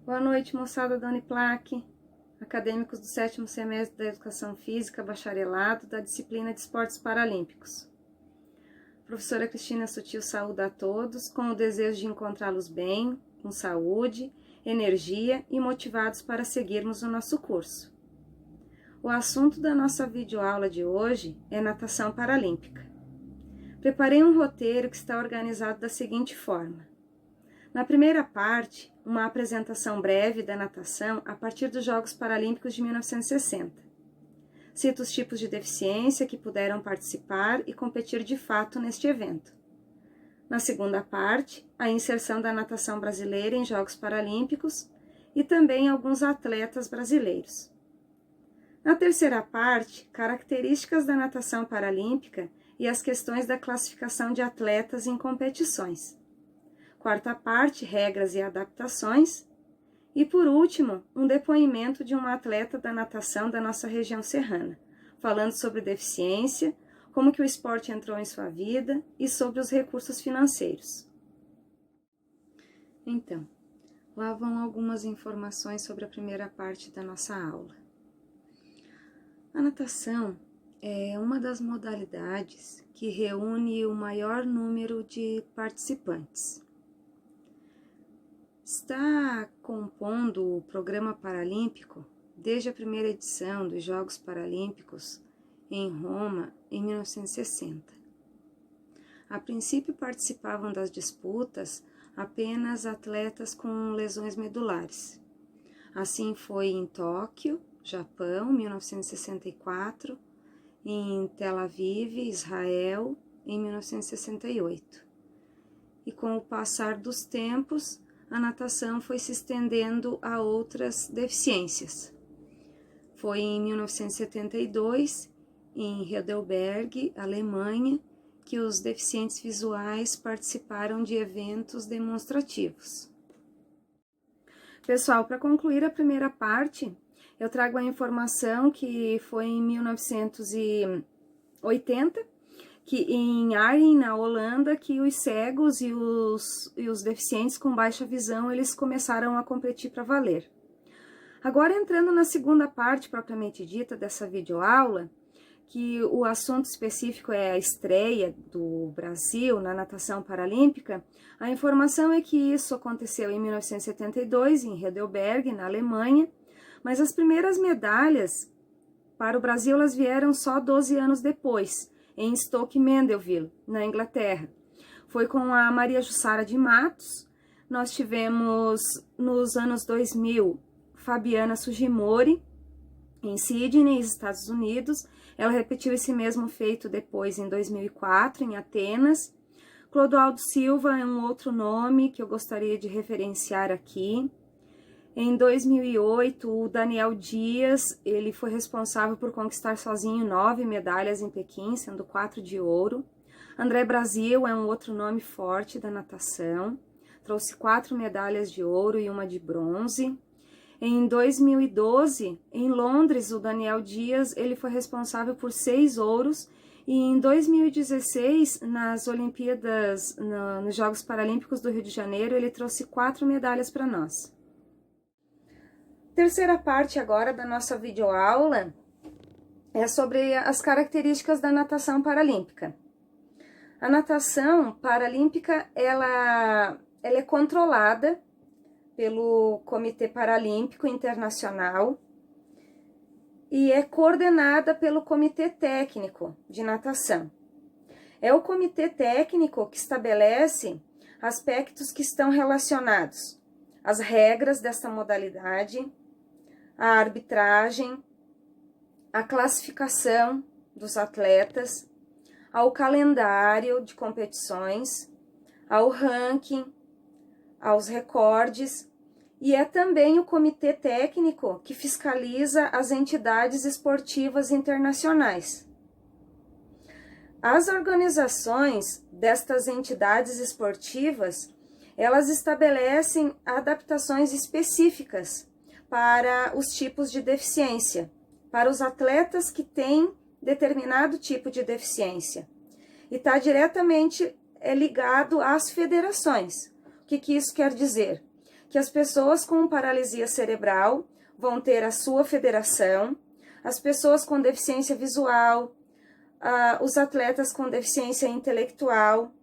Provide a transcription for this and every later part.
Boa noite, moçada da Uniplac, acadêmicos do 7º semestre da Educação Física, bacharelado da disciplina de Esportes Paralímpicos. Professora Cristina Sutil saúda a todos com o desejo de encontrá-los bem, com saúde, energia e motivados para seguirmos o nosso curso. O assunto da nossa videoaula de hoje é natação paralímpica. Preparei um roteiro que está organizado da seguinte forma. Na primeira parte, uma apresentação breve da natação a partir dos Jogos Paralímpicos de 1960. Cito os tipos de deficiência que puderam participar e competir de fato neste evento. Na segunda parte, a inserção da natação brasileira em Jogos Paralímpicos e também alguns atletas brasileiros. Na terceira parte, características da natação paralímpica e as questões da classificação de atletas em competições. Quarta parte, regras e adaptações. E por último, um depoimento de uma atleta da natação da nossa região serrana, falando sobre deficiência, como que o esporte entrou em sua vida e sobre os recursos financeiros. Então, lá vão algumas informações sobre a primeira parte da nossa aula. A natação é uma das modalidades que reúne o maior número de participantes. Está compondo o programa paralímpico desde a primeira edição dos Jogos Paralímpicos em Roma, em 1960. A princípio participavam das disputas apenas atletas com lesões medulares. Assim foi em Tóquio, Japão, 1964, e em Tel Aviv, Israel, em 1968. E com o passar dos tempos, a natação foi se estendendo a outras deficiências. Foi em 1972, em Heidelberg, Alemanha, que os deficientes visuais participaram de eventos demonstrativos. Pessoal, para concluir a primeira parte, eu trago a informação que foi em 1980, que em Arnhem, na Holanda, que os cegos e os deficientes com baixa visão, eles começaram a competir para valer. Agora, entrando na segunda parte propriamente dita dessa videoaula, que o assunto específico é a estreia do Brasil na natação paralímpica, a informação é que isso aconteceu em 1972, em Heidelberg, na Alemanha, mas as primeiras medalhas para o Brasil elas vieram só 12 anos depois, em Stoke Mandeville, na Inglaterra. Foi com a Maria Jussara de Matos. Nós tivemos, nos anos 2000, Fabiana Sugimori, em Sydney, Estados Unidos. Ela repetiu esse mesmo feito depois, em 2004, em Atenas. Clodoaldo Silva é um outro nome que eu gostaria de referenciar aqui. Em 2008, o Daniel Dias, ele foi responsável por conquistar sozinho 9 medalhas em Pequim, sendo 4 de ouro. André Brasil é um outro nome forte da natação, trouxe 4 medalhas de ouro e 1 de bronze. Em 2012, em Londres, o Daniel Dias, ele foi responsável por 6 ouros. E em 2016, nas Olimpíadas, nos Jogos Paralímpicos do Rio de Janeiro, ele trouxe 4 medalhas para nós. Terceira parte agora da nossa videoaula é sobre as características da natação paralímpica. A natação paralímpica, ela é controlada pelo Comitê Paralímpico Internacional e é coordenada pelo Comitê Técnico de Natação. É o Comitê Técnico que estabelece aspectos que estão relacionados às regras desta modalidade, a arbitragem, a classificação dos atletas, ao calendário de competições, ao ranking, aos recordes, e é também o comitê técnico que fiscaliza as entidades esportivas internacionais. As organizações destas entidades esportivas, elas estabelecem adaptações específicas para os tipos de deficiência, para os atletas que têm determinado tipo de deficiência. E está diretamente ligado às federações. O que isso quer dizer? que as pessoas com paralisia cerebral vão ter a sua federação, as pessoas com deficiência visual, os atletas com deficiência intelectual,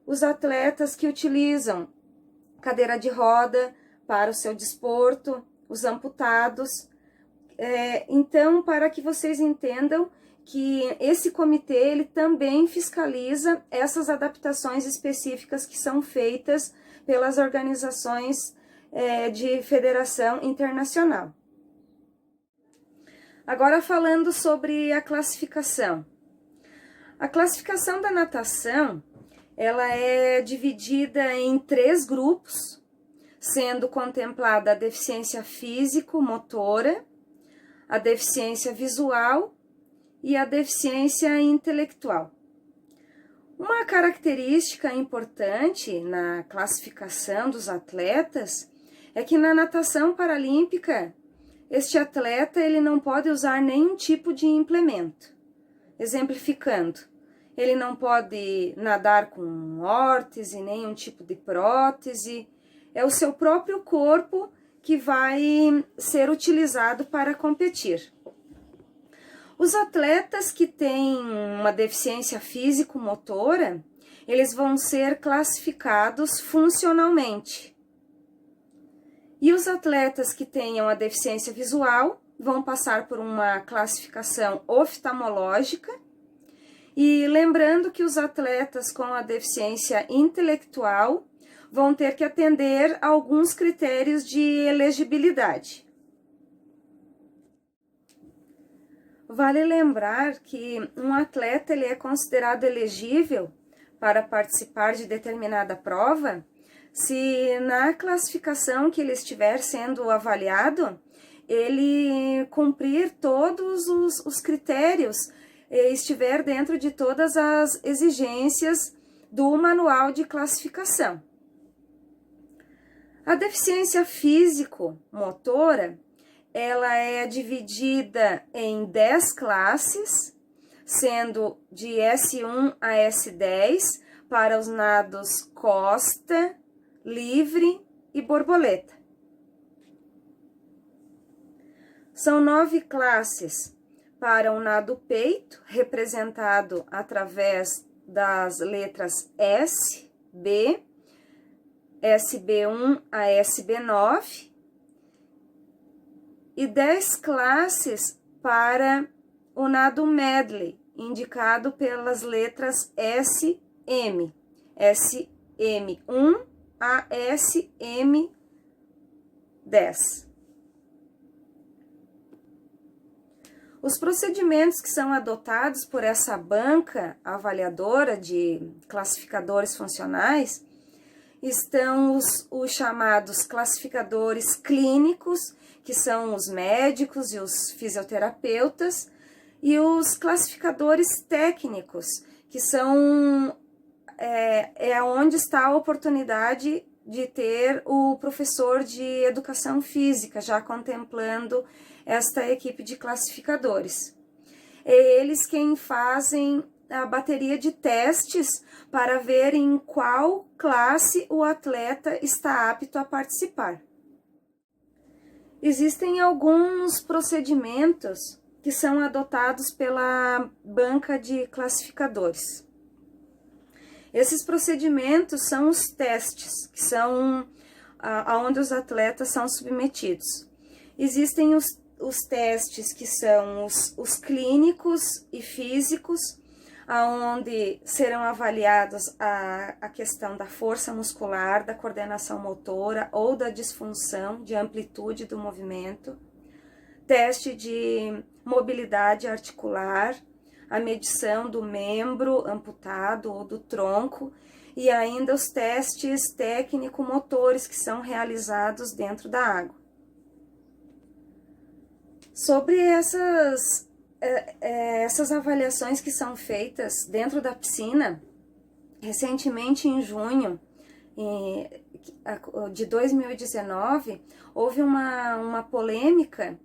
os atletas que utilizam cadeira de roda para o seu desporto, os amputados. Então, para que vocês entendam que esse comitê ele também fiscaliza essas adaptações específicas que são feitas pelas organizações de federação internacional. Agora falando sobre a classificação. A classificação da natação, ela é dividida em 3 grupos, sendo contemplada a deficiência físico-motora, a deficiência visual e a deficiência intelectual. Uma característica importante na classificação dos atletas é que na natação paralímpica, este atleta ele não pode usar nenhum tipo de implemento. Exemplificando, ele não pode nadar com órtese, nenhum tipo de prótese. É o seu próprio corpo que vai ser utilizado para competir. Os atletas que têm uma deficiência físico-motora, eles vão ser classificados funcionalmente. E os atletas que tenham a deficiência visual vão passar por uma classificação oftalmológica. E lembrando que os atletas com a deficiência intelectual vão ter que atender a alguns critérios de elegibilidade. Vale lembrar que um atleta ele é considerado elegível para participar de determinada prova se na classificação que ele estiver sendo avaliado, ele cumprir todos os critérios, estiver dentro de todas as exigências do manual de classificação. A deficiência físico-motora, ela é dividida em 10 classes, sendo de S1 a S10 para os nados costa, livre e borboleta. São 9 classes para o nado peito, representado através das letras S, B, SB1 a SB9, e 10 classes para o nado medley, indicado pelas letras SM, SM1 a SM10. Os procedimentos que são adotados por essa banca avaliadora de classificadores funcionais estão os chamados classificadores clínicos, que são os médicos e os fisioterapeutas, e os classificadores técnicos, que são onde está a oportunidade de ter o professor de educação física, já contemplando esta equipe de classificadores. É eles quem fazem a bateria de testes para ver em qual classe o atleta está apto a participar. Existem alguns procedimentos que são adotados pela banca de classificadores. Esses procedimentos são os testes, que são aonde os atletas são submetidos. Existem os testes que são os clínicos e físicos, aonde serão avaliados a questão da força muscular, da coordenação motora ou da disfunção de amplitude do movimento, teste de mobilidade articular, a medição do membro amputado ou do tronco e ainda os testes técnico-motores que são realizados dentro da água. Sobre essas avaliações que são feitas dentro da piscina, recentemente em junho de 2019, houve uma polêmica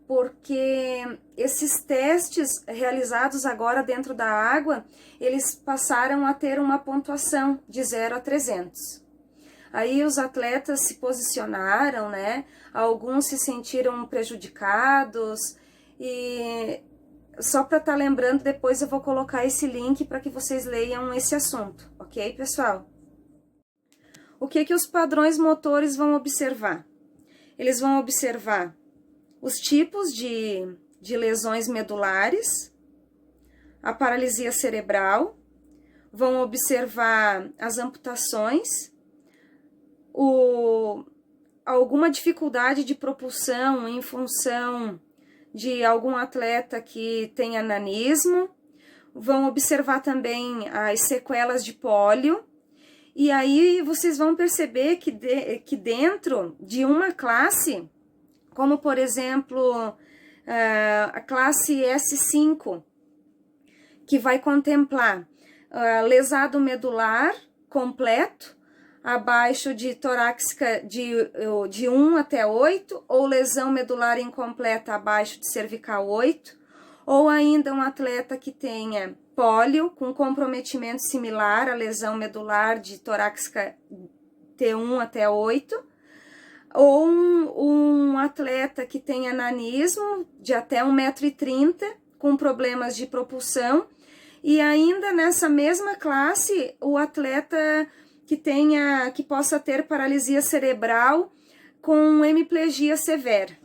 porque esses testes realizados agora dentro da água, eles passaram a ter uma pontuação de 0 a 300. Aí os atletas se posicionaram, né? Alguns se sentiram prejudicados e só para estar lembrando, depois eu vou colocar esse link para que vocês leiam esse assunto, ok, pessoal? O que os padrões motores vão observar? Eles vão observar os tipos de lesões medulares, a paralisia cerebral, vão observar as amputações, alguma dificuldade de propulsão em função de algum atleta que tenha nanismo, vão observar também as sequelas de pólio, e aí vocês vão perceber que dentro de uma classe, como por exemplo a classe S5, que vai contemplar lesado medular completo, abaixo de torácica de 1 até 8, ou lesão medular incompleta abaixo de cervical 8, ou ainda um atleta que tenha pólio com comprometimento similar à lesão medular de torácica T1 até 8, ou um atleta que tenha nanismo de até 1,30 m com problemas de propulsão, e ainda nessa mesma classe o atleta que possa ter paralisia cerebral com hemiplegia severa.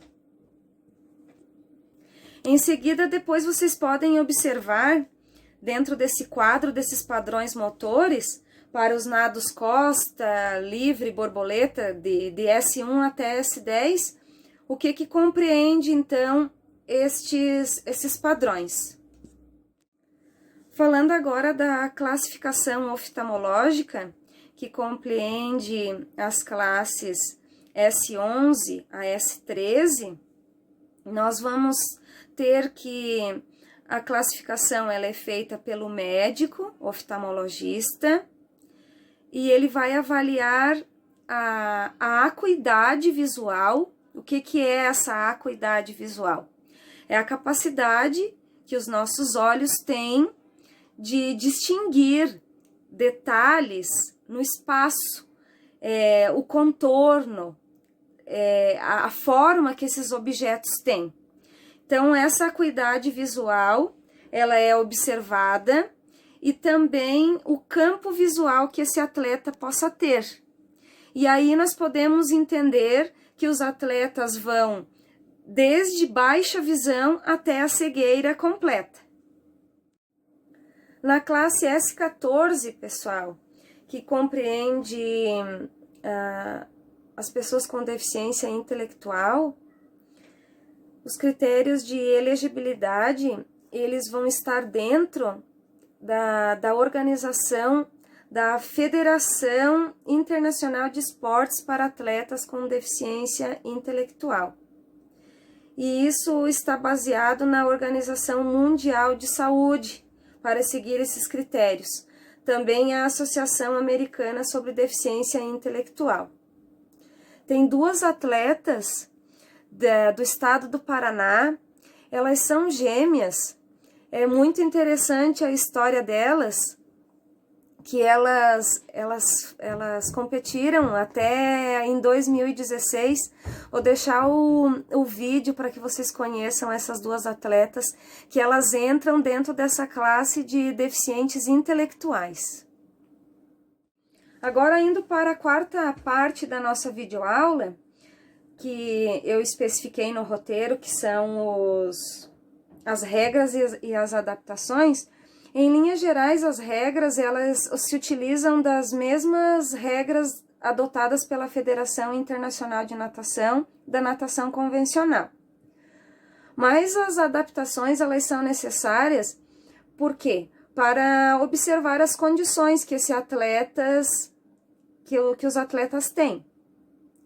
Em seguida, depois vocês podem observar, dentro desse quadro, desses padrões motores, para os nados costa, livre, borboleta, de S1 até S10, o que compreende, então, esses padrões. Falando agora da classificação oftalmológica, que compreende as classes S11 a S13, nós vamos ter que a classificação ela é feita pelo médico oftalmologista e ele vai avaliar a acuidade visual. O que é essa acuidade visual? É a capacidade que os nossos olhos têm de distinguir detalhes no espaço, o contorno, a forma que esses objetos têm. Então, essa acuidade visual, ela é observada, e também o campo visual que esse atleta possa ter. E aí nós podemos entender que os atletas vão desde baixa visão até a cegueira completa. Na classe S14, pessoal, que compreende as pessoas com deficiência intelectual, os critérios de elegibilidade, eles vão estar dentro da organização da Federação Internacional de Esportes para Atletas com Deficiência Intelectual. E isso está baseado na Organização Mundial de Saúde, para seguir esses critérios. Também a Associação Americana sobre Deficiência Intelectual. Tem duas atletas do estado do Paraná, elas são gêmeas. É muito interessante a história delas, que elas competiram até em 2016. Vou deixar o vídeo para que vocês conheçam essas duas atletas, que elas entram dentro dessa classe de deficientes intelectuais. Agora, indo para a quarta parte da nossa videoaula, que eu especifiquei no roteiro, que são as regras e as adaptações. Em linhas gerais, as regras, elas se utilizam das mesmas regras adotadas pela Federação Internacional de Natação, da natação convencional. Mas as adaptações, elas são necessárias, por quê? Para observar as condições que os atletas têm.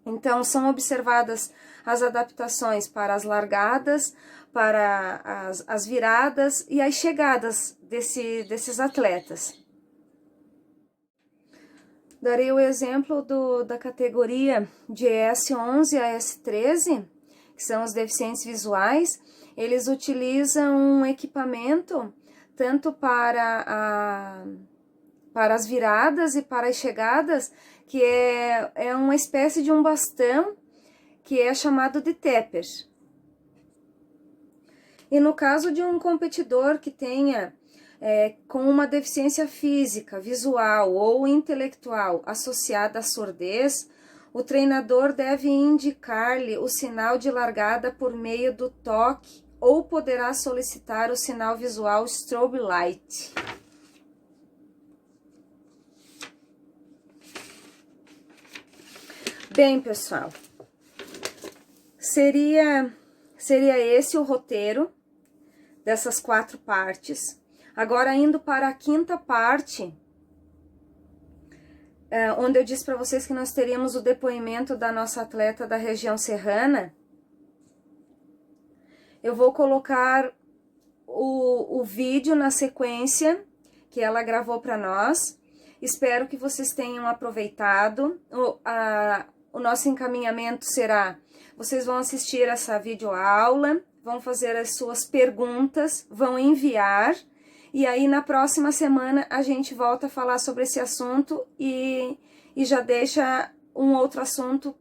Então, são observadas as adaptações para as largadas, para as viradas e as chegadas desses atletas. Darei o exemplo da categoria de S11 a S13, que são os deficientes visuais. Eles utilizam um equipamento tanto para para as viradas e para as chegadas, que é uma espécie de um bastão que é chamado de tepper. E no caso de um competidor que tenha com uma deficiência física, visual ou intelectual associada à surdez, o treinador deve indicar-lhe o sinal de largada por meio do toque ou poderá solicitar o sinal visual strobe light. Bem, pessoal, seria esse o roteiro dessas 4 partes. Agora, indo para a 5ª parte, onde eu disse para vocês que nós teríamos o depoimento da nossa atleta da região serrana, eu vou colocar o vídeo na sequência que ela gravou para nós. Espero que vocês tenham aproveitado. O nosso encaminhamento será: vocês vão assistir essa videoaula, vão fazer as suas perguntas, vão enviar, e aí na próxima semana a gente volta a falar sobre esse assunto e já deixa um outro assunto